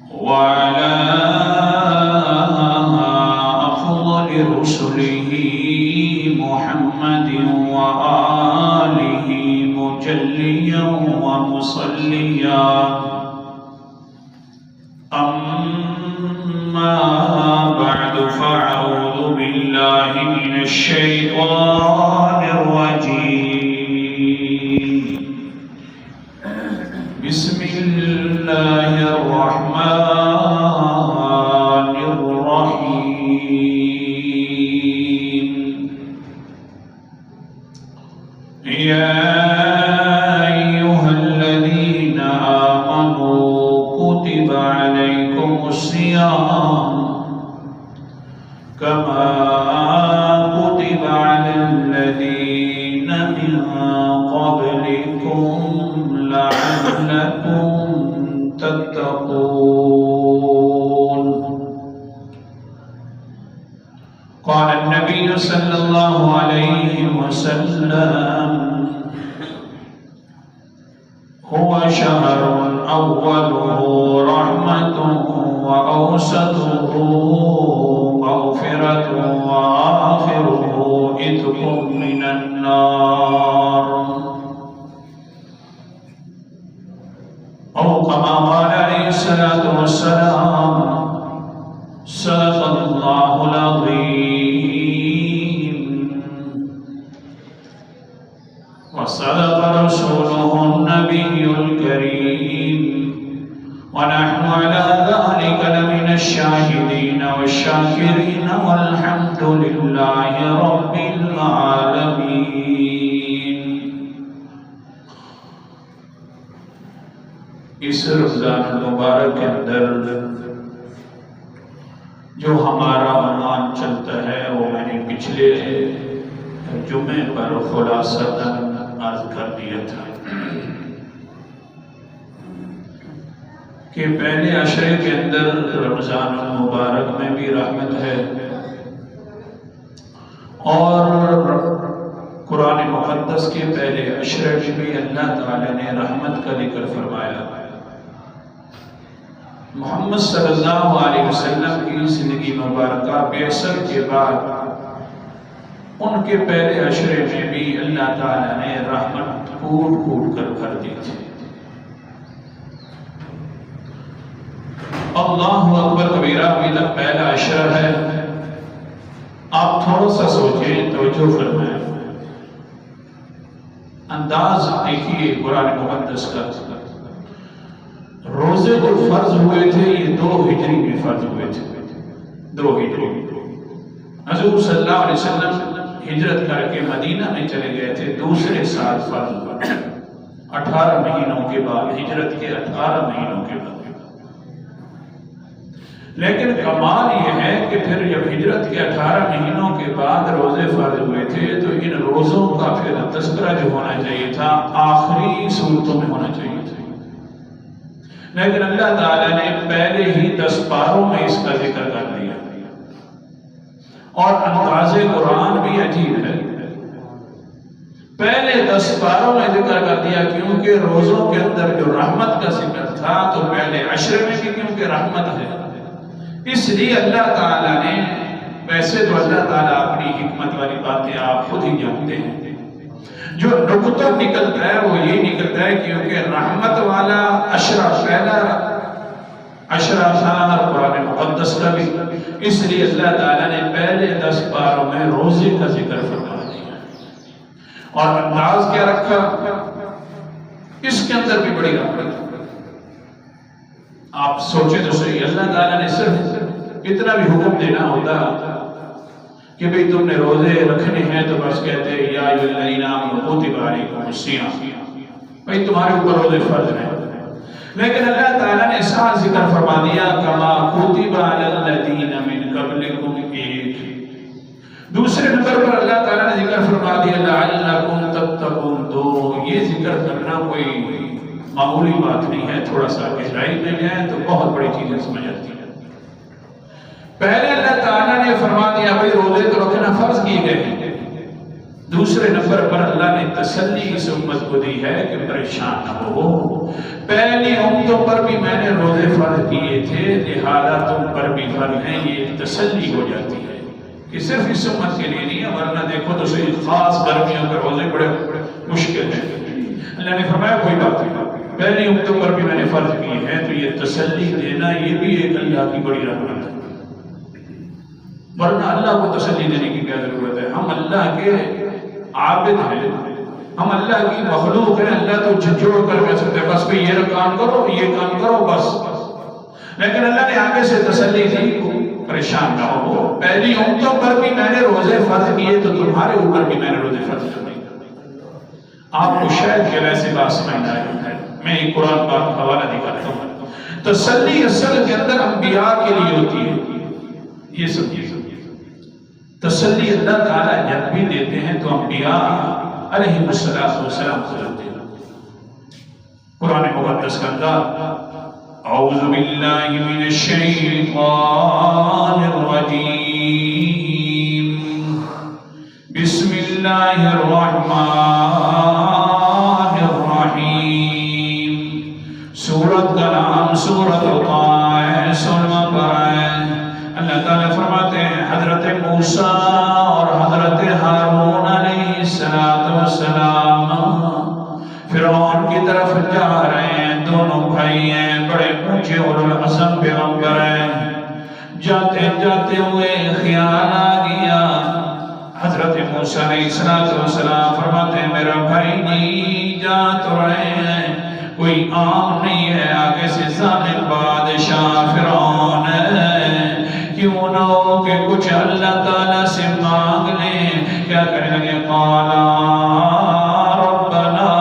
وعلى أفضل رسله محمد وآله مجليا ومصليا. أما بعد فأعوذ بالله من الشيطان الرجيم. بسم الله الرحمن الرحيم. يا أيها الذين آمنوا كتب عليكم الصيام كما كتب على الذين من قبلكم لعلكم تتقون. قال النبي صلى الله عليه وسلم: هو شهر أوله رحمة وأوسطه مغفرة وآخره عتق من النار. أو كما قال عليه الصلاة والسلام: صدق الله العظيم وصدق رسوله النبي الكريم ونحن على ذلك لمن الشاهدين والشاكرين والحمد لله رب العالمين. اس رمضان المبارک کے اندر جو ہمارا عنوان چلتا ہے وہ میں نے پچھلے جمعے پر خلاصتاً عرض کر دیا تھا کہ پہلے عشرے کے اندر رمضان المبارک میں بھی رحمت ہے اور قرآن مقدس کے پہلے عشرے میں بھی اللہ تعالی نے رحمت کا ذکر فرمایا. محمد صلی اللہ علیہ وسلم کی زندگی مبارکہ بعثت کے بعد ان کے پہلے عشرے میں بھی اللہ تعالی نے رحمت کوٹ کوٹ کر بھر دی تھی. اللہ اکبر کبیرہ ابھی تک پہلا عشرہ ہے. آپ تھوڑا سا سوچیں, توجہ فرمائیں, انداز دیکھیے قرآن مقدس کا. روزے جو فرض ہوئے تھے یہ 2 ہجری میں فرض ہوئے تھے. 2 ہجری حضور صلی اللہ علیہ وسلم ہجرت کر کے مدینہ میں چلے گئے تھے. دوسرے سال فرض ہوا 18 مہینوں کے بعد, ہجرت کے 18 مہینوں کے بعد. لیکن کمال یہ ہے کہ پھر جب ہجرت کے 18 مہینوں کے بعد روزے فرض ہوئے تھے تو ان روزوں کا پھر تذکرہ جو ہونا چاہیے تھا آخری صورتوں میں ہونا چاہیے تھا. لیکن اللہ تعالیٰ نے پہلے ہی 10 پاروں میں اس کا ذکر کر دیا. اور انداز قرآن بھی عجیب ہے. پہلے 10 پاروں میں ذکر کر دیا کیونکہ روزوں کے اندر جو رحمت کا ذکر تھا تو پہلے عشرے میں بھی کیونکہ رحمت ہے اس لیے اللہ تعالیٰ نے, ویسے تو اللہ تعالیٰ اپنی حکمت والی باتیں آپ خود ہی جانتے ہیں, جو نقطہ نکلتا ہے وہ یہ نکلتا ہے کیونکہ رحمت والا عشرہ پہلا عشرہ تھا قرآن مقدس کا بھی, اس لیے اللہ تعالیٰ نے پہلے 10 پاروں میں روزے کا ذکر فرما دیا. اور انداز کیا رکھا, اس کے اندر بھی بڑی رحمت. آپ سوچیں تو صحیح, اللہ تعالیٰ نے صرف اتنا بھی حکم دینا ہوتا کہ بھئی تم نے روزے رکھنے ہیں تو بس کہتے ہیں یا ایھا الذین آمنوا کتب علیکم الصیام, بھئی تمہارے اوپر روزے فرض ہیں. لیکن اللہ تعالیٰ نے ساتھ ذکر فرما دیا کما کتب علی الذین من قبلکم. دوسرے نمبر پر اللہ تعالیٰ نے ذکر فرما دیا لعلکم تتقون. تو یہ ذکر کرنا کوئی معمولی بات نہیں ہے, تھوڑا سا گہرائی میں جائیں تو بہت بڑی چیزیں سمجھ آتی ہیں. پہلے اللہ تعالیٰ نے فرما دیا بھائی روزے تو رکھنا فرض کیے گئے ہیں, دوسرے نمبر پر اللہ نے تسلی اس امت کو دی ہے کہ پریشان نہ ہو، پہلی امتوں پر بھی میں نے روزے فرض کیے تھے، لہذا تم پر بھی فرض ہیں، یہ تسلی ہو جاتی ہے کہ صرف اس امت کے لیے نہیں ہے، ورنہ دیکھو تو صحیح خاص گرمیوں کے روزے بڑے مشکل ہیں۔ اللہ نے فرمایا کوئی بات نہیں، پہلی امتوں پر بھی میں نے فرض کیے ہیں، تو یہ تسلی دینا یہ بھی ایک اللہ کی بڑی رحمت ہے، ورنہ اللہ کو تسلی دینے کی کیا ضرورت ہے؟ ہم اللہ کے عابد ہیں، ہم اللہ کی مخلوق ہیں، اللہ تو جھنجھوڑ کر کہہ سکتے بس بھی یہ کام کرو یہ کام کرو بس، لیکن اللہ نے آگے سے تسلی دی پریشان نہ ہو، پہلی امتوں پر بھی میں نے روزے فرض کیے تو تمہارے اوپر بھی میں نے روزے فرض کیے۔ آپ کو شاید کہ ویسے بات سمجھ آئے ہے، میں ایک قرآن پاک کا حوالہ دکھاتا ہوں۔ تسلی اصل کے اندر انبیاء کے لیے ہوتی ہے، یہ سب چیز تسلی اللہ تعالیٰ جب بھی دیتے ہیں تو انبیاء علیہ السلام کو دیتے ہیں۔ قرآن مقدس کا انداز، اعوذ باللہ من الشیطان الرجیم، بسم اللہ الرحمن الرحیم۔ سورت کا نام سورت طٰہٰ، سنوا پڑھائیں۔ اللہ تعالیٰ فرماتے ہیں حضرت موسیٰ اور حضرت ہارون علیہ السلام فرعون کی طرف جا رہے ہیں، دونوں بھائی ہیں، بڑے اونچے اولو العزم پیغمبر ہیں۔ جاتے جاتے ہوئے خیال آ گیا، حضرت موسیٰ علیہ السلام فرماتے ہیں میرا بھائی نہیں جا تو رہے ہیں، کوئی عام نہیں ہے، آگے سے ظالم بادشاہ فرعون ہے، کیوں نہ ہو کہ کچھ اللہ تعالیٰ سے مانگ لیں۔ کیا کہنے لگے؟ قالا ربنا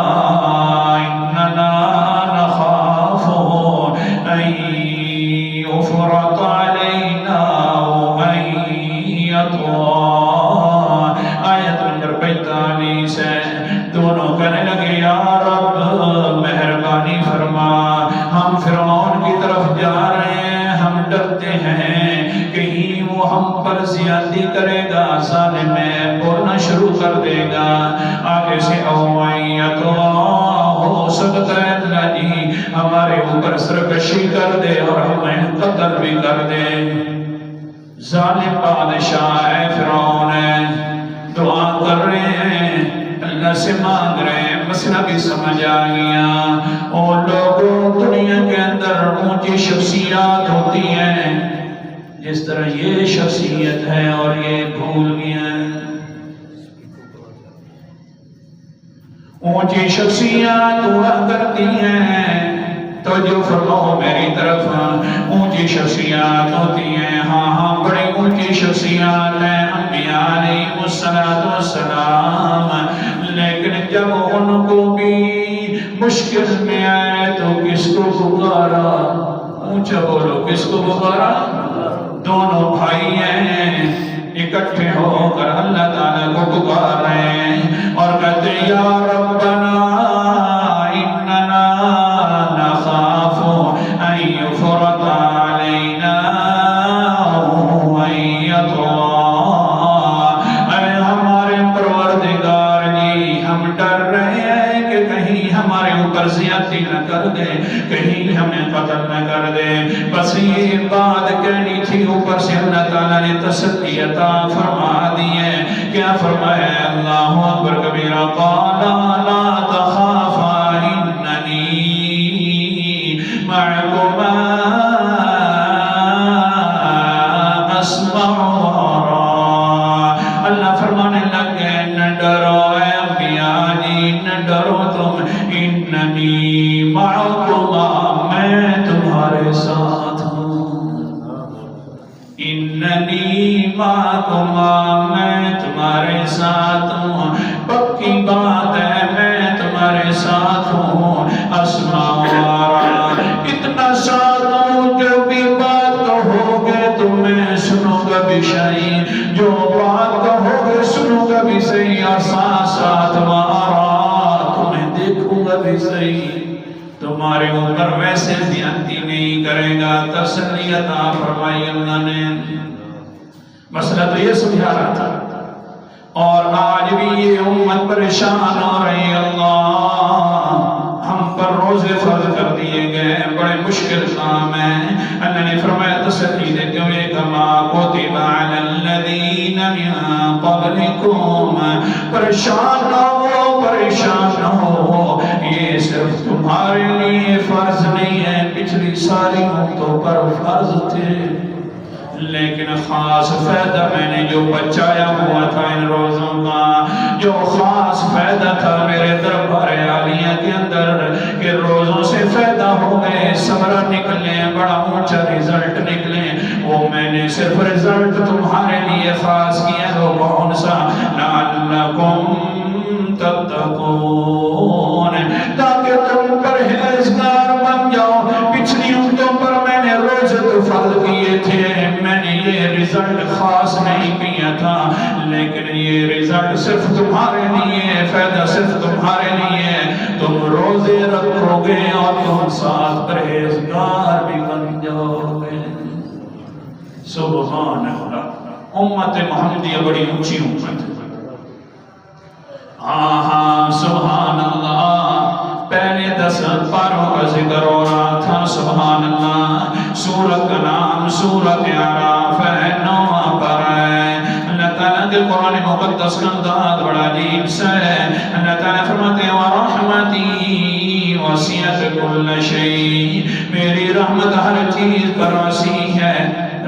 اننا نخاف ان یفرط علینا وان یطغى۔ آیت نمبر 45 ہے۔ دونوں کہنے لگے یا رب مہربانی فرما، ہم فرعون کی طرف جا رہے ہیں، ہم ڈرتے ہیں کہیں وہ ہم پر زیادتی کرے گا، ظالم ہے بولنا شروع کر دے گا، آگے سے اوائیت ہو سکتا ہے اللہ جی ہمارے اوپر سرکشی کر دے اور ہمیں قتل بھی کر دے۔ ظالم بادشاہ ہے، فرعون ہے، دعا کر رہے ہیں، اللہ سے مانگ رہے ہیں، مسئلہ بھی سمجھ آ گیا۔ اور لوگوں دنیا کے اندر اونچی شخصیات ہوتی ہیں، جس طرح یہ شخصیت ہے اور یہ بھول گیا، اونچی شخصیات ہوا کرتی ہیں تو جو فرماؤ میری طرف، اونچی شخصیات ہوتی ہیں، ہاں بڑی اونچی شخصیات ہیں انبیاء علیہ السلام، لیکن جب ان کو بھی مشکل میں آئے تو کس کو پکارا؟ اونچا بولو، کس کو پکارا؟ دونوں بھائی ہیں، اکٹھے ہو کر اللہ تعالیٰ کو پکار رہے ہیں اور کہتے ہیں یا ربنا اننا نخاف ان یفرط علینا وان یطغى۔ اے ہمارے پروردگار جی، ہم ڈر رہے ہیں کہ کہیں ہمارے اوپر زیادتی نہ کر دے، کہیں ہمیں قتل نہ کر دے۔ بس یہ بات کہنی تھی، اوپر سے اللہ تعالیٰ نے تسلی عطا فرما دی ہے۔ کیا فرمایا؟ اللہ اکبر کبیرہ، قالا لا تخافا اننی معکما اسمع وارا۔ اللہ فرمانے لگے نہ ڈرو اے انبیاء جی، نہ ڈرو تم، اننی معکما میں تمہارے ساتھ ہوں، اننی معکما میں تمہارے ساتھ ہوں، پکی بات ہے میں تمہارے ساتھ ہوں، اسمع وارا، اتنا ساتھ ہوں جو بھی بات کہو گے تو میں سنوں گا بھی صحیح، جو بات کہو گے سنوں گا بھی صحیح، اور ساتھ وارا تمہیں دیکھوں گا بھی صحیح، تمہارے اوپر ویسے زیادتی نہیں کرے گا۔ تسلی عطا فرمائی اللہ نے۔ مسئلہ تو یہ سمجھا رہا تھا، اور آج بھی یہ امت پریشان ہو رہی. اللہ ہم پر روزے فرض کر دیے گئے، بڑے مشکل کام ہیں. اللہ نے فرمایا تسلی دیتے ہوئے کما کتب علی الذین من قبلکم، پریشان نہ ہو، پریشان نہ ہو، یہ صرف تمہارے لیے فرض نہیں ہے، پچھلی ساری امتوں پر فرض تھے، لیکن خاص فائدہ میں نے جو بچایا ہوا تھا ان روزوں کا، جو خاص فائدہ تھا میرے دربار عالیہ کے اندر کہ روزوں سے فائدہ ہو گئے، ثمرہ نکلے، بڑا اونچا رزلٹ نکلے، وہ میں نے صرف رزلٹ تمہارے لیے خاص کیا. وہ کون سا؟ لعلکم تتقون، تاکہ تم پرہیزگار بن جاؤ. پچھلی امتوں پر میں نے روزے تو فرض کیے تھے، میں نے یہ رزلٹ خاص نہیں کیا تھا، لیکن یہ رزلٹ صرف تمہارے لیے، فائدہ صرف تمہارے لیے. تم روزے رکھو گے اور تم ساتھ پرہیزگار بھی بن جاؤ گے. سبحان اللہ. امت محمدیہ بڑی اونچی امت ہے. ہاں سبحان اللہ. پہلے 10 پاروں کا ذکر ہو رہا تھا. سبحان اللہ. سورت کا نام سورت اعراف ہے، 9 پارہ ہے. اللہ تعالیٰ کے قرآن مقدس کا انداز بڑا عجیب سا ہے. اللہ تعالیٰ فرماتے ہیں وَرَحْمَتِي وَسِعَتْ كُلَّ شَيْءٍ، میری رحمت ہر چیز پر وسیع ہے.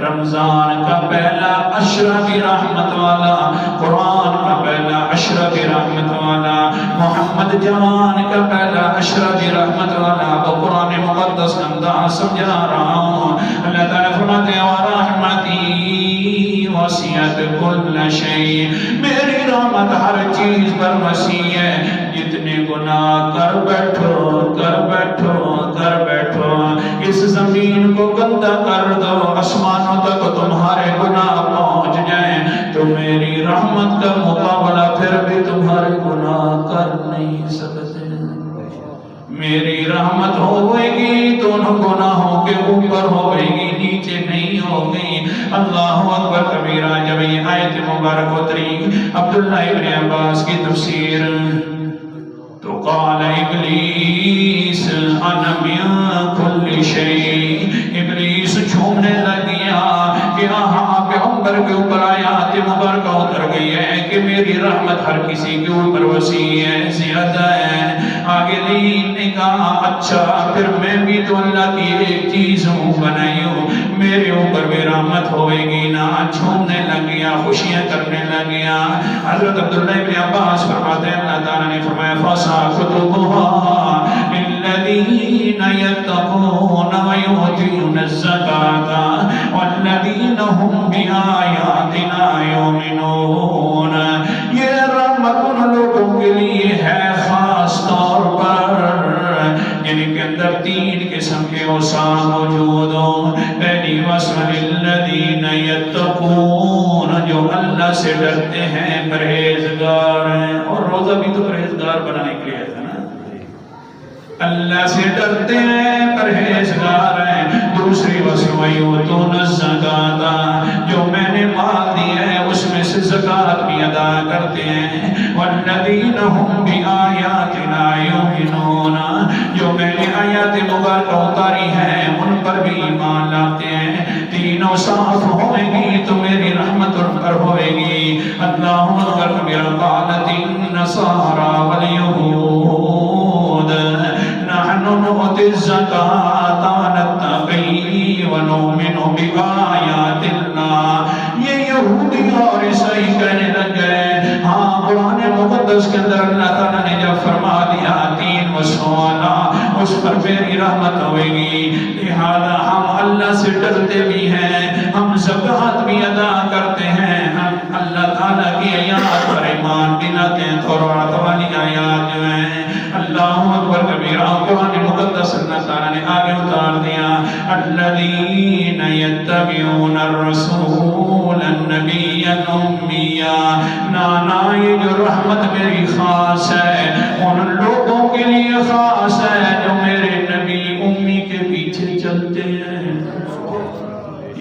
رمضان کا پہلا عشرہ بھی رحمت والا، قرآن کا پہلا عشرہ بھی رحمت والا، محمد جوان کا پہلا عشرہ بھی رحمت والا. تو قرآن مقدس کا انداز سمجھا رہا ہوں. اللہ تعالیٰ فرماتے ہیں وَرَحْمَتِي وَسِعَتْ كُلَّ شَيْءٍ، میری رحمت ہر چیز پر وسیع ہے. جتنے گناہ کر بیٹھو کر بیٹھو کر بیٹھو، اس زمین کو گندہ کر دو، آسمانوں تک تمہارے گناہ پہنچ جائیں تو میری رحمت کا مقابلہ پھر بھی تمہارے گناہ کر نہیں سکتے. میری رحمت ہوئے گی تو ان گناہوں کے اوپر ہوئے گی، نیچے نہیں ہوگی. اللہ اکبر کبیرہ. جب یہ آیت مبارک اتری عبداللہ ابن عباس کی تفسیر تو قال ابلیس انا من کل شیء، ابلیس جھومنے لگ گیا کہ ہاں پیغمبر کے اوپر آیات مبارکہ اتر گئی ہے کہ میری رحمت ہر کسی کے اوپر وسیع ہے، زیادہ ہے. آگے دین نے کہا اچھا پھر میں بھی تو اللہ کی ایک چیز ہوں بنائی ہوں، میرے اوپر بھی رحمت ہوئے گی نا. جھومنے لگ گیا، خوشیاں کرنے لگ گیا. حضرت عبداللہ ابن عباس فرماتے ہیں اللہ تعالیٰ نے فرمایا فَسَاكُتُبُهَا لِلَّذِينَ يَتَّقُونَ وَيُؤْتُونَ الزَّكَاةَ وَالَّذِينَ هُمْ بِآيَاتِنَا يُؤْمِنُونَ. یہ رحمت ان لوگوں کے لیے ہے خاص طور پر جن کے اندر 3 قسم کے اوصاف موجود ہوں. پہلی وصف للذین یتقون، جو اللہ سے ڈرتے ہیں، پرہیزگار ہیں. اور روزہ بھی تو پرہیزگار بنانے کے لیے ہے نا، اللہ سے ڈرتے ہیں، پرہیزگار ہیں. دوسری وصف وَيُؤْتُونَ الزَّكَاةَ، جو میں نے مال دیا ہے اس میں سے زکوٰۃ بھی ادا کرتے ہیں. وَالَّذِينَ هُمْ بِآيَاتِنَا يُؤْمِنُونَ، جو میں نے آیات مبارکہ اتاری ہیں ان پر بھی ایمان لاتے ہیں. تینوں صاف ہوئے گی تو میری رحمت ان پر ہوئے گی. اللہم اکبر کبیرہ. قالت النصارى واليهود نحن نؤتي الزكاة ونتقي ونؤمن بآيات الله. یہ یہودی اور عیسائی کہنے لگ گئے ہاں قرآن مقدس کے اندر اللہ تعالیٰ نے جب فرما دیا 3 وصفالا اس پر میری رحمت ہوئے گی، لہذا ہم اللہ سے ڈرتے بھی ہیں، ہم زکوٰۃ بھی ادا کرتے ہیں، ہم اللہ تعالیٰ کی آیات پر ایمان بھی لاتے ہیں. توراۃ والی آیات جو ہیں. اللہ اکبر کبیرہ. قرآن مقدس اللہ تعالیٰ نے آگے اتار دیا الذین یتبعون الرسول النبی الأمی. نانا یہ جو رحمت میری خاص ہے ان لوگوں کے لیے خاص ہے جو میرے نبی امی کے پیچھے چلتے ہیں.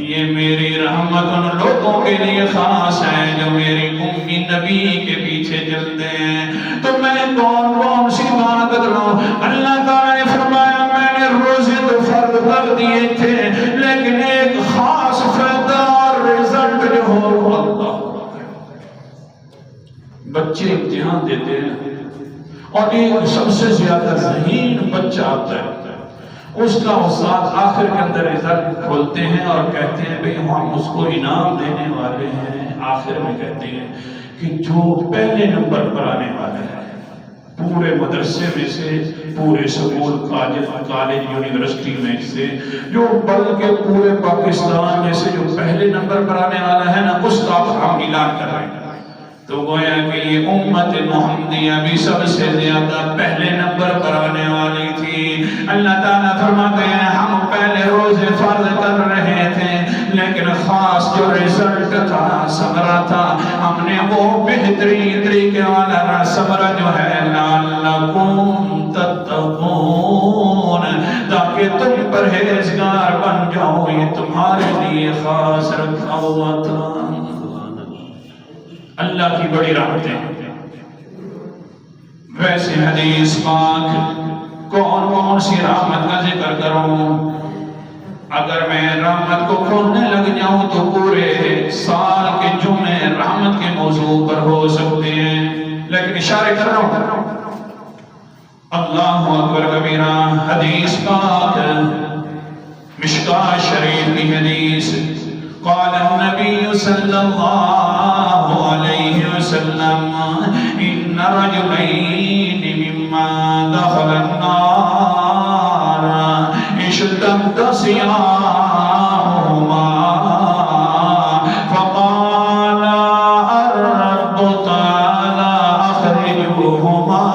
یہ میری رحمت ان لوگوں کے لیے خاص ہے جو میری امی نبی کے پیچھے چلتے ہیں۔ تو میں کون سی بات کروں؟ اللہ تعالیٰ نے فرمایا میں نے روزے تو فرض کر دیے تھے، لیکن ایک خاص فائدہ اور رزلٹ جو ہو اللہ۔ بچے امتحان دیتے ہیں اور ایک سب سے زیادہ ذہین بچہ آتا ہے، اس کا استاد آخر کے اندر رزلٹ کھولتے ہیں اور کہتے ہیں بھئی ہم اس کو انعام دینے والے ہیں۔ آخر میں کہتے ہیں کہ جو پہلے نمبر پر آنے والے ہیں پورے مدرسے میں سے، پورے سکول کالج یونیورسٹی میں سے، جو بلکہ پورے پاکستان میں سے جو پہلے نمبر پر آنے والا ہے نا، اس کا ہم اعلان کر رہے ہیں۔ تو گویا کہ یہ امت محمدیہ بھی سب سے زیادہ پہلے نمبر پر آنے والی تھی۔ اللہ تعالیٰ فرماتے ہیں ہم پہلے روزے فرض کر رہے تھے، لیکن خاص جو رزلٹ تھا، ثمرہ تھا، ہم نے وہ بہترین طریقے والا ثمرہ جو ہے لعلکم تتقون، تاکہ تم پرہیزگار بن جاؤ، یہ تمہارے لیے خاص رکھا ہوا تھا۔ اللہ کی بڑی رحمتیں۔ ویسے حدیث پاک کون سی رحمت کا ذکر کروں؟ اگر میں رحمت کو کھولنے لگ جاؤں تو پورے سال کے جمعے رحمت کے موضوع پر ہو سکتے ہیں، لیکن اشارے کر رہا ہوں۔ اللہ اکبر کبیرہ۔ حدیث پاک مشکاۃ شریف کی حدیث، قال النبي صلى الله عليه وسلم إن رجلين مما دخل النار اشتد صيامهما فقال الرب تعالى أخرجوهما۔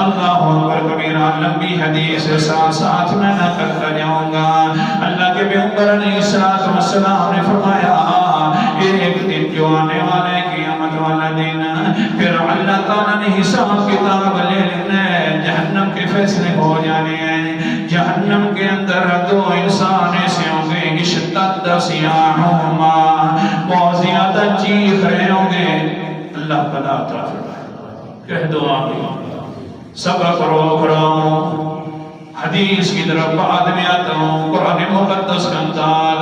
اللہ اکبر کبیرہ۔ لمبی حدیث ساتھ میں نقل کر جاؤں گا۔ اللہ کے پیغمبر علیہ السلام نے فرمایا ایک دن جو آنے والا ہے قیامت والا دن، پھر اللہ تعالیٰ نے حساب کتاب لے لینا ہے، جہنم کے فیصلے ہو جانے ہیں۔ جہنم کے اندر دو انسان ایسے ہوں گے اشتد صیاحہما، بہت زیادہ چیخ رہے ہوں گے۔ اللہ بلا عطا فرمائے۔ کہہ دو آمین۔ سبق روک رہا ہوں، حدیث کی طرف بعد میں آتا ہوں۔ قرآن مقدس کا انداز،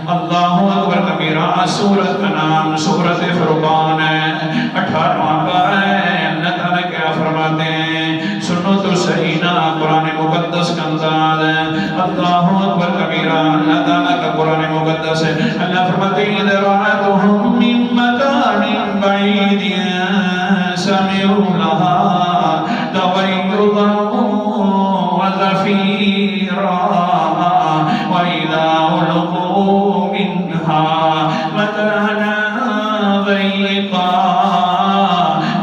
اللہ اکبر کبیرہ۔ سورت کا نام سورت فرقان ہے، 18واں پارہ ہے۔ اللہ تعالیٰ کیا فرماتے ہیں؟ سنو تو صحیح نا، قرآن مقدس کا انداز ہے۔ اللہ اکبر کبیرہ۔ اللہ تعالیٰ کا قرآن مقدس ہے۔ اللہ فرماتے ہیں اِذْ رَأَتْهُم مِّن مَّكَانٍ بَعِيدٍ سَمِعُوا لَهَا تَغَيُّظًا وَزَفِيرًا وَإِذَا أُلْقُوا مِنْهَا مَكَانًا ضَيِّقًا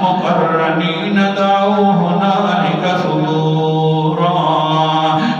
مُقَرَّنِينَ دَعَوْا هُنَالِكَ ثُبُورًا۔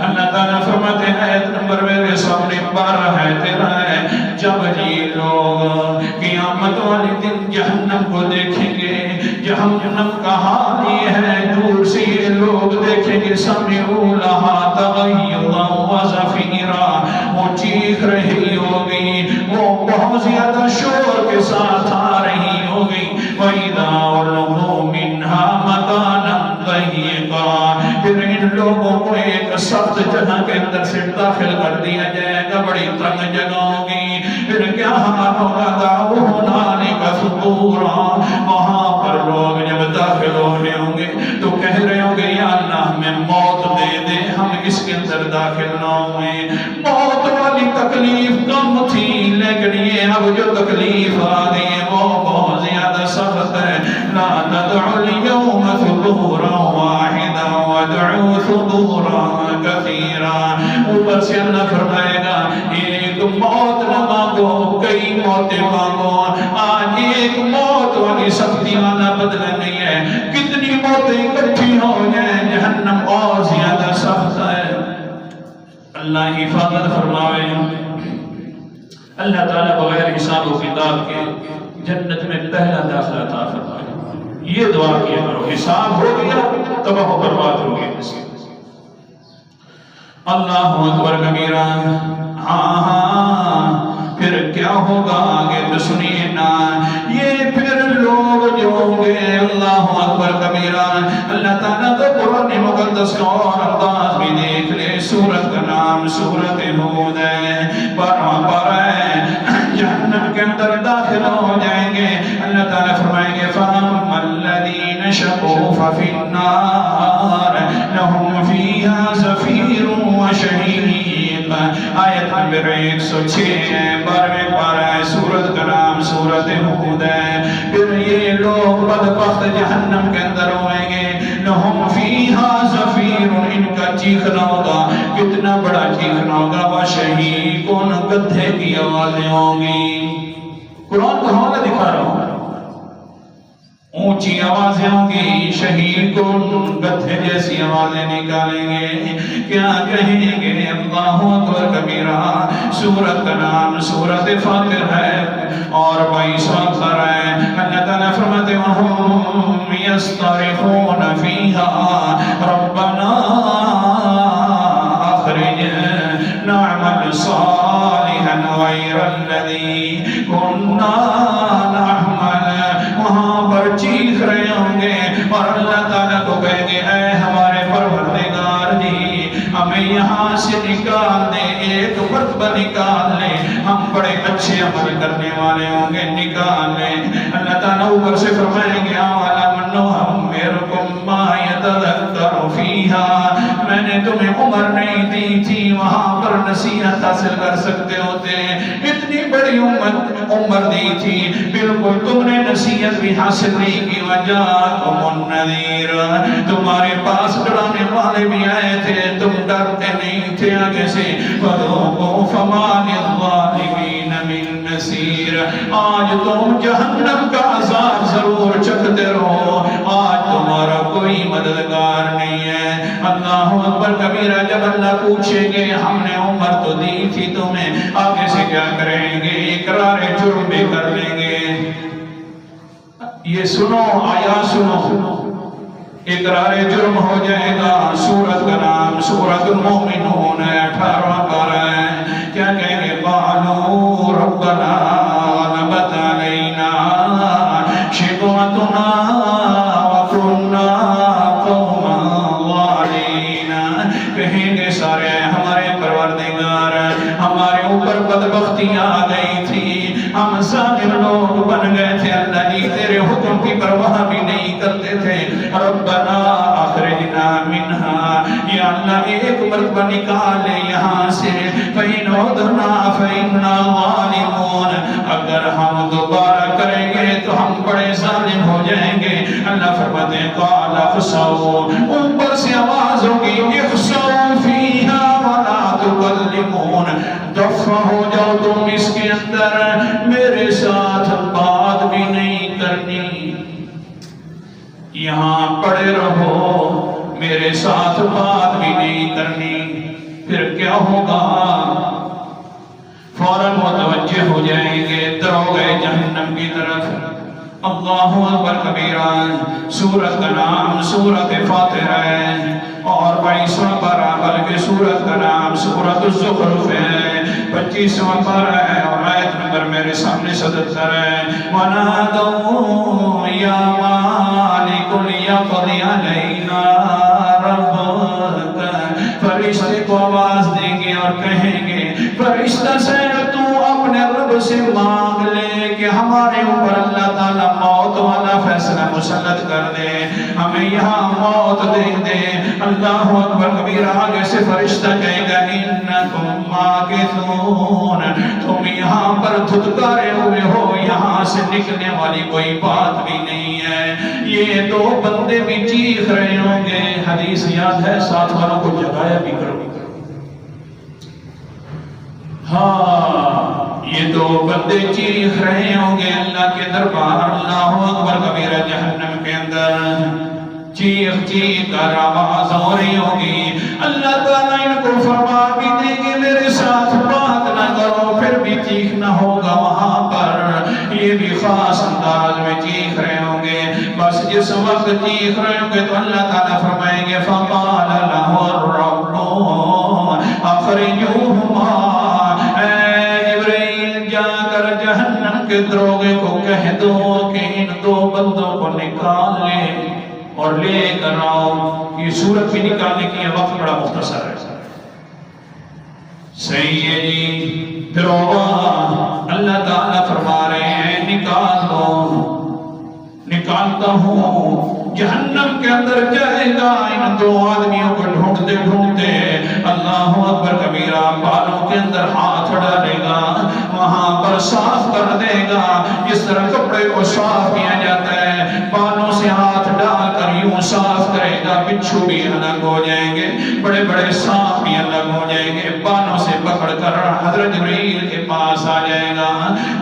اللہ تعالیٰ فرماتے ہیں آیت نمبر میرے سامنے 12 ہے 13 ہے، جب یہ لوگ قیامت والے دن جہنم کو دیکھیں گے، جہنم کا حال یہ ہے، دور سے یہ لوگ دیکھیں گے سمعوا لها تغیظا وزفیرا، وہ چیخ رہی ہوگی، وہ بہت زیادہ شور کے ساتھ آ رہی ہوگی۔ وَإِذَا أُلْقُوا مِنْهَا مَكَانًا ضَيِّقًا، پھر ان لوگوں کو ایک سخت جگہ کے اندر سے داخل کر دیا جائے گا، بڑی تنگ جگہ ہوگی۔ پھر کیا حال ہوگا؟ دعوا هنالك ثبورا، وہاں پر لوگ جب داخل ہونے ہوں گے تو کہہ رہے ہوں گے یا اللہ ہمیں موت دے دے، ہم اس کے اندر داخل نہ ہوئے۔ موت والی تکلیف کم تھی، لیکن یہ اب جو تکلیف آ گئی ہے وہ بہت زیادہ سخت ہے۔ لا تدعوا اليوم ثبورا واحدا وادعوا ثبورا كثيرا۔ اوپر سے اللہ فرمائے گا ایک موت نہ مانگو، کئی موتیں مانگو۔ آج ایک موت والی سختی والا بدلہ نہیں ہے، کتنی موتیں اکٹھی ہو جائیں جہنم اور زیادہ سخت ہے۔ اللہ حفاظت فرمائے۔ اللہ تعالیٰ بغیر حساب و کتاب کے جنت میں پہلا داخلہ عطا فرمائے۔ یہ دعا کیا کرو، حساب ہو گیا تباہ و برباد ہو گیا۔ اللہ اکبر کبیرہ. ہاں ہاں پھر کیا ہوگا آگے تو سنیے نا. یہ پھر لوگ جو ہوں گے اللہ اکبر کبیرہ. اللہ تعالیٰ تو قرآن مقدس کا اور انداز بھی دیکھ لے. سورت کا نام سورت ہود ہے. پر جہنم کے اندر داخل ہو جائیں گے. اللہ تعالیٰ فرمائیں گے فَأَمَّا الَّذِينَ شَقُوا فَفِي النَّارِ لَهُمْ فِيهَا زَفِيرٌ وَشَهِيقٌ. آیت نمبر 106 ہے. 12ویں پارہ ہے. سورت کا نام سورت ہود ہے. پھر یہ لوگ بدبخت جہنم کے اندر ہوئیں گے. لَهُمْ فِيهَا زَفِيرٌ. ان کا چیخنا ہوگا. کتنا بڑا چیخنا ہوگا. وَشَهِيقٌ. گدھے کی آوازیں ہوں گی. قرآن کو حوالہ دکھا رہا ہوں. اونچی آوازیں ہوں گی. شہید کو گدھے جیسی آوازیں نکالیں گے. کیا کہیں گے؟ اللہ اکبر کبیرہ. سورت کا نام سورت فاطر ہے اور 22واں پارہ ہے. اللہ تعالیٰ فرماتے ہیں وَهُمْ يَصْطَرِخُونَ فِيهَا رَبَّنَا أَخْرِجْنَا نَعْمَلْ صَالِحًا غَيْرَ الَّذِي كُنَّا نَعْمَلُ. وہاں پر چیخ رہے ہوں گے اور اللہ تعالیٰ کو کہیں گے اے ہمارے پروردگار جی ہمیں یہاں سے نکال دے. ایک مرتبہ نکال لے. ہم بڑے اچھے عمل کرنے والے ہوں گے. نکال لے. اللہ تعالیٰ اوپر سے فرمائیں گے أَوَلَمْ نُعَمِّرْكُم مَّا يَتَذَكَّرُ فِيهَا. میں نے تمہیں عمر نہیں دی تھی وہاں پر نصیحت حاصل کر سکتے ہوتے. اتنی بڑی عمر دی تھی بالکل تم نے نصیحت بھی حاصل نہیں کی. وَجَاءَكُمُ النَّذِيرُ. تمہارے پاس ڈرانے والے بھی آئے تھے. تم ڈرتے نہیں تھے آگے سے. فَذُوقُوا فَمَا لِلظَّالِمِينَ مِن نَصِيرٍ. آج تم جہنم کا عذاب ضرور چکھتے رہو. آج تمہارا کوئی مددگار نہیں ہے. اللہ اکبر کبیرہ. جب اللہ پوچھیں گے ہم نے عمر تو دی تھی تمہیں آگے سے کیا کریں گے؟ اقرار جرم بھی کر لیں گے. یہ سنو آیا سنو. اقرار جرم ہو جائے گا. سورت کا نام سورت المؤمنون 18واں پارہ ہے. کیا کہیں گے؟ قالوا ربنا غلبت علینا شقوتنا وكنا قوما ظالمین. کہیں گے سارے ہمارے پروردگار ہمارے اوپر بدبختی آ گئی تھی. ہم ظالم لوگ بن گئے تھے. اللہ جی تیرے حکم کی پرواہ بھی نہیں کرتے تھے. ربنا اخرجنا منہا. یا اللہ ایک مرتبہ نکال لے یہاں سے. فَإِنْ عُدْنَا فَإِنَّا ظَالِمُونَ. اگر ہم دوبارہ کریں گے تو ہم بڑے ظالم ہو جائیں گے. اللہ فرماتے ہیں قَالَ اخْسَئُوا. اوپر سے آواز ہوگی اخْسَئُوا فِيهَا وَلَا تُكَلِّمُونَ. دفع ہو جاؤ تم اس کے اندر. میرے ساتھ بات بھی نہیں کرنی. یہاں پڑے رہو. میرے ساتھ بات بھی نہیں کرنی. پھر کیا ہوگا؟ فوراً متوجہ ہو جائیں گے دروگے جہنم کی طرف. اللہ اکبر کبیرہ. سورت کا نام سورت فاطر ہے اور 22واں پارہ بلکہ سورت کا نام سورت الزخرف ہے. 25واں پارہ ہے اور آیت نمبر میرے سامنے 77 ہے. وَنَادَوْا يَا مَالِكُ لِيَقْضِيَ عَلَيْنَا رَبُّكَ. فرشتے کو آواز دیں گے اور کہیں گے فرشتہ سے تو اپنے رب سے مانگ لے کہ ہمارے اوپر اللہ تعالیٰ موت والا فیصلہ مسلط کر دے. ہمیں یہاں موت دے دے. اللہ اکبر کبیرہ. آگے سے فرشتہ کہے گا انکم ماکثون. تم یہاں پر دھتکارے ہوئے ہو. یہاں سے نکلنے والی کوئی بات بھی نہیں ہے. یہ دو بندے بھی چیخ رہے ہوں گے. حدیث یاد ہے ساتھ والوں کو جگایا بھی کرو. ہاں یہ دو بندے چیخ رہے ہوں گے اللہ کے دربار. اللہ اکبر کبیرہ. جہنم کے اندر چیخ چیخ کر آواز ہو رہی ہوگی. اللہ تعالیٰ ان کو فرما بھی دیں گے میرے ساتھ بات نہ کرو. پھر بھی چیخنا ہوگا وہاں پر. یہ بھی خاص انداز میں چیخ رہے ہوں گے. بس جس وقت چیخ رہے ہوں گے تو اللہ تعالیٰ فرمائیں گے فَقَالَ لَهُ الرَّبُّ کے دروغے کو کہہ دو کہ ان دو بندوں کو نکال لے اور لے کر آؤ. یہ صورت بھی نکالنے کی وقت بڑا مختصر ہے. صحیح ہے جی. دروغہ اللہ تعالیٰ فرما رہے ہیں نکال دو. نکالتا ہوں. جہنم کے اندر جائے گا. ان دو آدمیوں کو ڈھونڈتے ڈھونڈتے اللہ اکبر کبیرہ بالوں کے اندر ہاتھ ڈالے گا, وہاں پر صاف کر دے گا. جس طرح کپڑے کو صاف کیا جاتا ہے, بالوں سے ہاتھ ڈال کر یوں صاف کرے گا. بچھو بھی الگ ہو جائیں گے, بڑے بڑے سانپ بھی الگ ہو جائیں گے. بالوں سے پکڑ کر حضرت جبرائیل کے پاس آ جائے گا.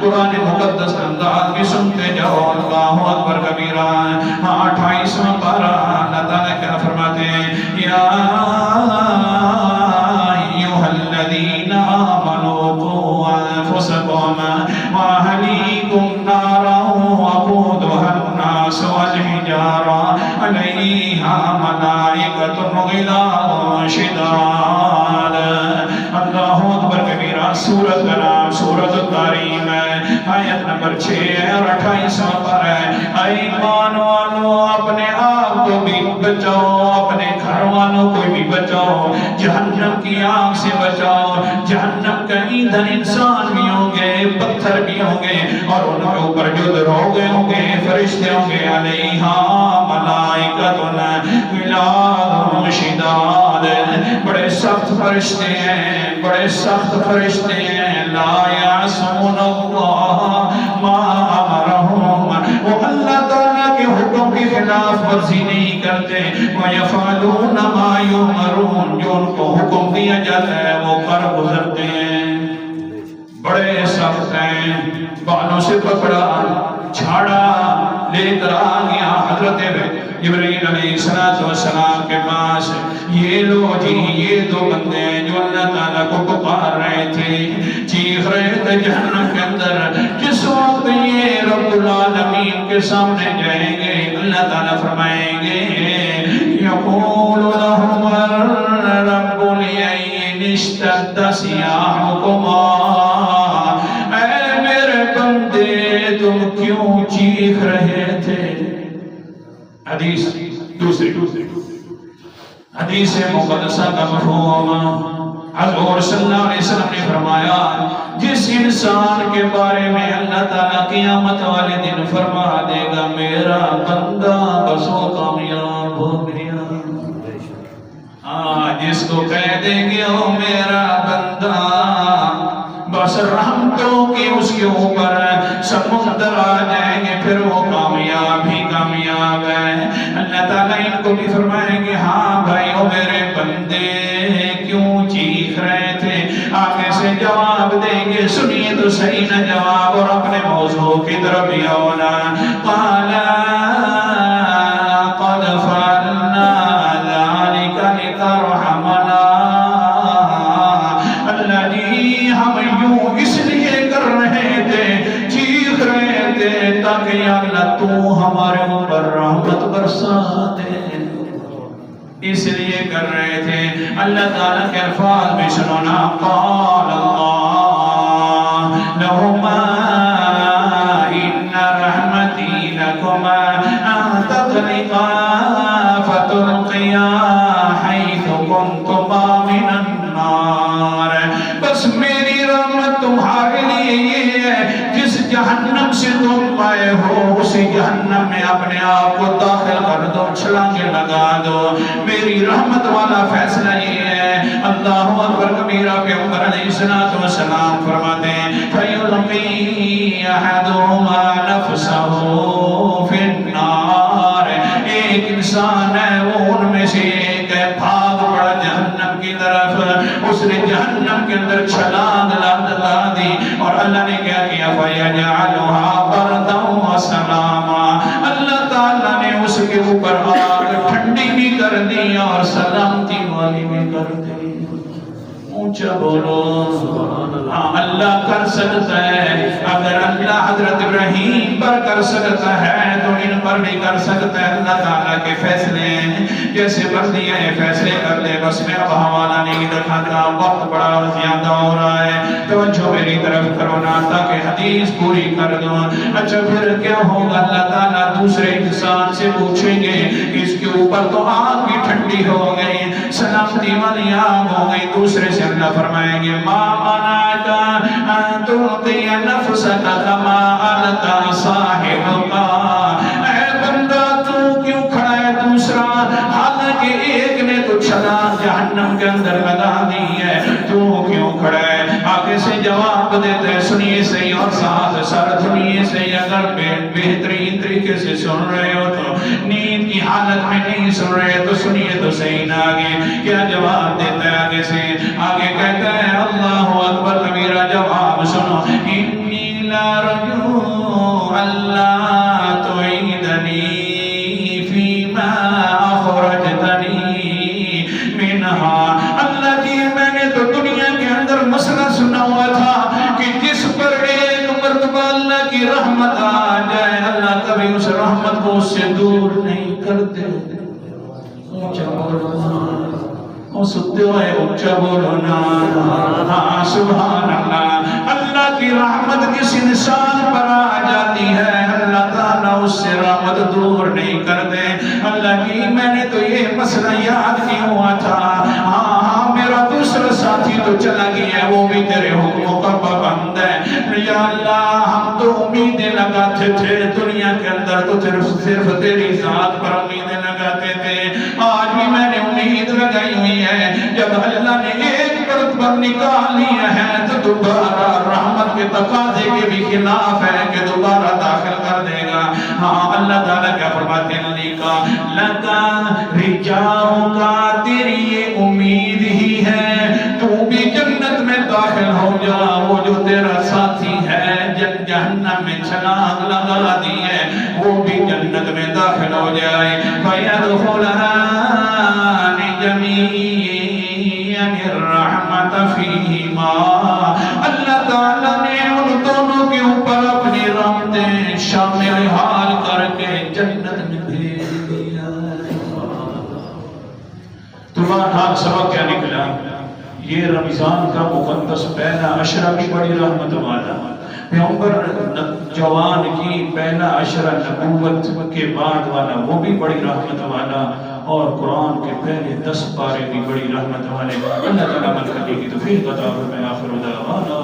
قرآن مقدس انداز بھی سنتے جاؤ. اللہ اکبر کبیرہ. 28واں پارہ اللہ تعالیٰ کیا فرماتے ہیں, یا ایھا الذین آمنوا قوا انفسکم واہلیکم نارا وقودھا الناس والحجارہ علیہا ملائکۃ غلاظ شداد. اللہ اکبر کبیرہ. سورت کا نام سورت التحریم ہے. آیت نمبر 6 اور 28واں پارہ ہے. اے ایمان والو اپنے آپ کو بھی بچاؤ, اپنے گھر والوں کو بھی بچاؤ, جہنم کی آگ سے بچاؤ. جہنم کا ایندھن انسان بھی ہوں گے, پتھر بھی ہوں گے, اور ان کے اوپر جو دروغے ہوں گے, فرشتے ہوں گے. علیہا ملائکۃ غلاظ شداد. بڑے سخت فرشتے ہیں, بڑے سخت فرشتے ہیں. لا یعصون اللہ ما امرہم. وہ اللہ تعالیٰ کے حکم کی خلاف ورزی نہیں کرتے. وَيَفْعَلُونَ مَا يُؤْمَرُونَ. جو ان کو حکم دیا جاتا ہے وہ کر گزرتے ہیں. بڑے سخت ہیں. بالوں سے پکڑا, چھاڑا, لے کر آ گیا حضرت جبرائیل علیہ السلام کے پاس. یہ لو جی, یہ دو بندے جو اللہ تعالیٰ کو پکار رہے تھے, چیخ رہے تھے جہنم کے اندر. جس وقت یہ رب العالمین کے سامنے جائیں گے, اللہ تعالیٰ فرمائیں گے یقول لهم رب العین اشتد سیاحکما. اے میرے بندے تم کیوں چیخ رہے تھے. حدیث دوسری حدیث مقدسہ کا مفہوم. حضور صلی اللہ علیہ وسلم نے فرمایا جس انسان کے بارے میں اللہ تعالیٰ قیامت والے دن فرما دے گا میرا بندہ بس وہ کامیاب ہو گیا. جس کو کہہ دیں گے او میرا بندہ, بس رحمتوں کی اس کے اوپر سمندر آ جائیں گے, پھر وہ کامیاب ہی کامیاب ہے. اللہ تعالیٰ ان کو بھی فرمائیں گے ہاں بھائی او میرے بندے کیوں چیخ رہے تھے. آگے سے جواب دیں گے, سنیے تو صحیح نہ جواب, اور اپنے موضوع کی طرف بھی آنا. قال قد فعلنا ذلك لترحمنا. اللہ جی ہم یوں اس لیے کر رہے تھے, چیخ رہے تھے تاکہ یا اللہ تو ہمارے اوپر رحمت برسا دے. اس لیے کر رہے تھے. اللہ تعالیٰ کے الفاظ میں سنونا. قال اللہ لہما ان رحمتی لکما ان تطلقا فتلقیا حیث کنتما من النار. بس میری رحمت تمہارے لیے یہ ہے جس جہنم سے تم آئے ہو اسی جہنم میں اپنے آپ کو داخل کر دو, چھلانگے لگا دو. میری رحمت والا فیصلہ یہ ہے. اللہ اکبر کبیرہ. پیغمبر علیہ السلام فرماتے ہیں فَيُلْقِي أَحَدُهُمَا نَفْسَهُ فِي النَّارِ. ایک انسان ہے وہ ان میں سے ایک ہے, بھاگ پڑا جہنم کی طرف. اس نے جہنم کے اندر چھلانگ لگا دی, اور اللہ نے کیا کیا فَيَجْعَلُهَا بَرْدًا وَسَلَامًا. اللہ تعالیٰ نے اس کے اوپر آگ ٹھنڈی بھی کر دی اور سلامتی والی بھی کر دی. اونچا بولو. ہاں اللہ کر سکتا ہے. اگر اللہ حضرت ابراہیم پر کر سکتا ہے تو ان پر بھی کر سکتا ہے. اللہ تعالیٰ کے فیصلے جیسے مرضی ہے فیصلے کر دے. بس میں اب حوالہ نہیں دکھاتا, وقت بڑا زیادہ ہو رہا ہے. توجہ میری طرف کرو نا تاکہ حدیث پوری کر دوں. اچھا پھر کیا ہوگا؟ اللہ تعالیٰ دوسرے انسان سے پوچھیں گے اس کے اوپر تو آگ بھی ٹھنڈی ہو گئی، سلامتی والی آگ ہو گئی. دوسرے سے اللہ فرمائیں گے ما منعک ان تعطی نفسک کما اعطی صاحبک. اے بندہ تو کیوں کھڑا ہے دوسرا، حالانکہ ایک نے تو چھلانگ جہنم کے اندر لگا دی ہے، تو کیوں کھڑا ہے؟ آگے سے جواب دیتے ہیں سنیے صحیح اور ساتھ سر سنیے صحیح. اگر بہترین طریقے سے سن رہے ہو تو نیند کی حالت میں نہیں سن رہے تو سنیے تو صحیح نہ. آگے کیا جواب دیتا ہے؟ آگے سے آگے کہتا ہے اللہ اکبر کبیرہ. جواب سنو انی لا رجو اللہ تعیدنی فیما اخرجتنی منہا. اللہ جی میں نے تو دنیا کے اندر مسئلہ سنا ہوا تھا کہ جس پر ایک مرتبہ اللہ کی رحمت آ جائے اللہ کبھی اس رحمت کو اس سے دور نہیں کرتے. اونچا بولو ستے ہوئے اونچا بولو نا. ہاں سبحان اللہ. اللہ کی رحمت کس انسان پر آ جاتی ہے اللہ تعالیٰ اس سے رحمت دور نہیں کرتے. اللہ کی میں نے تو یہ مسئلہ یاد نہیں ہوا تھا. ہاں میرا دوسرا ساتھی تو چلا گیا وہ بھی تیرے حکموں کا پابند ہے. یا اللہ ہم تو امیدیں لگاتے تھے دنیا کے اندر تو صرف تیری ذات پر امیدیں لگاتے تھے. آج بھی میں نے امید لگائی ہوئی ہے جب اللہ نے ایک مرتبہ نکال لیا ہے تو دوبارہ رحمت کے تقاضے کے بھی خلاف ہے کہ دوبارہ داخل کر دے گا. ہاں اللہ تعالیٰ کیا فرماتے ہیں لگا رجاؤں کا تیری یہ امید ہی ہے تو بھی جنت میں داخل ہو جا. وہ جو تیرا ساتھی ہے جہنم میں چھلانگ لگا دی ہے وہ بھی جنت میں داخل ہو جائے. فَيَدْخُلَانِ جَمِيعًا الرَّحْمَةَ فِيهِمَا. اللہ تعالیٰ نے ان دونوں کے اوپر اپنی رحمتیں شامل حال کر کے جنت میں بھیج دیا. تمہارا سبق کیا نکلا؟ یہ رمضان کا مقدس پہلا عشرہ بھی بڑی رحمت والا. پیغمبر جوان کی پہلا عشرہ نبوت کے بعد والا وہ بھی بڑی رحمت والا. اور قرآن کے پہلے 10 پارے بھی بڑی رحمت والے. اللہ تعالیٰ عمل کرنے کی توفیق عطا فرمائے. آخر دعوانا